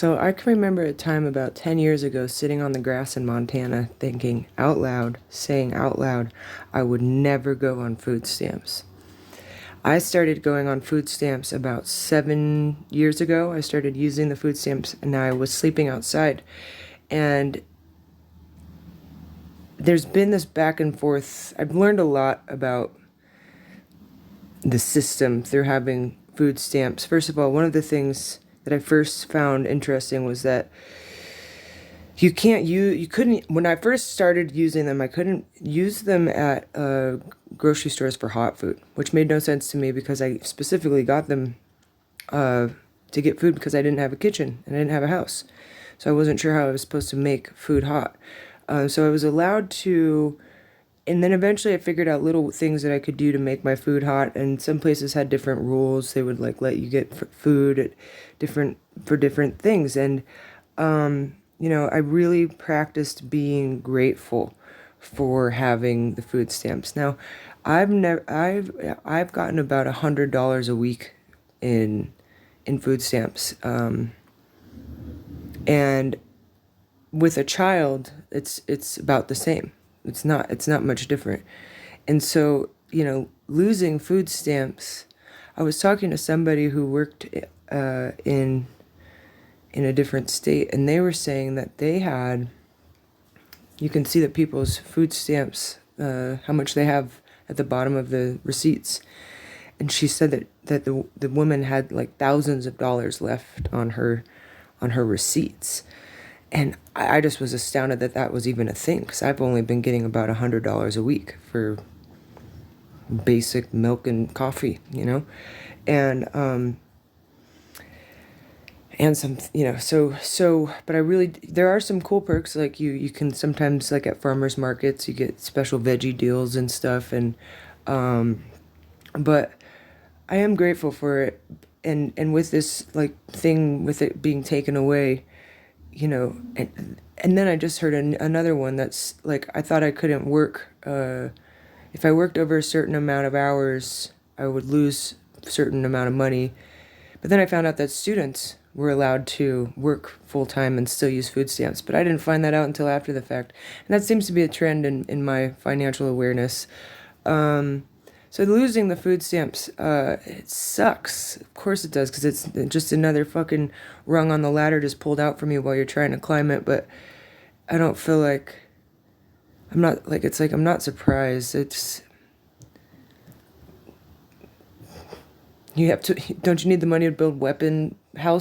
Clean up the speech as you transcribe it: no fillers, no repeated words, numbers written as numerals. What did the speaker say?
So I can remember a time about 10 years ago sitting on the grass in Montana thinking out loud, saying out loud, I would never go on food stamps. I started going on food stamps about 7 years ago. I started using the food stamps and I was sleeping outside. And there's been this back and forth. I've learned a lot about the system through having food stamps. First of all, one of the things that I first found interesting was that you couldn't, when I first started using them, I couldn't use them at grocery stores for hot food, which made no sense to me because I specifically got them to get food because I didn't have a kitchen and I didn't have a house. So I wasn't sure how I was supposed to make food hot. So I was allowed to, and then eventually I figured out little things that I could do to make my food hot. And some places had different rules. They would like let you get food at different things. And I really practiced being grateful for having the food stamps. Now, I've gotten about $100 a week in food stamps, and with a child, it's about the same. It's not much different. And so, losing food stamps, I was talking to somebody who worked in a different state, and they were saying that you can see that people's food stamps, how much they have at the bottom of the receipts. And she said that the woman had like thousands of dollars left on her receipts. And I just was astounded that that was even a thing, because I've only been getting about $100 a week for basic milk and coffee, and some, but I really, there are some cool perks, like you can sometimes, like at farmers markets, you get special veggie deals and stuff, and but I am grateful for it, and with this like thing with it being taken away, and then I just heard another one that's like, I thought I couldn't work, if I worked over a certain amount of hours, I would lose a certain amount of money. But then I found out that students were allowed to work full-time and still use food stamps, but I didn't find that out until after the fact. And that seems to be a trend in my financial awareness. So losing the food stamps, it sucks. Of course it does, because it's just another fucking rung on the ladder just pulled out from you while you're trying to climb it. But I don't feel like, I'm not surprised. Don't you need the money to build weapon house?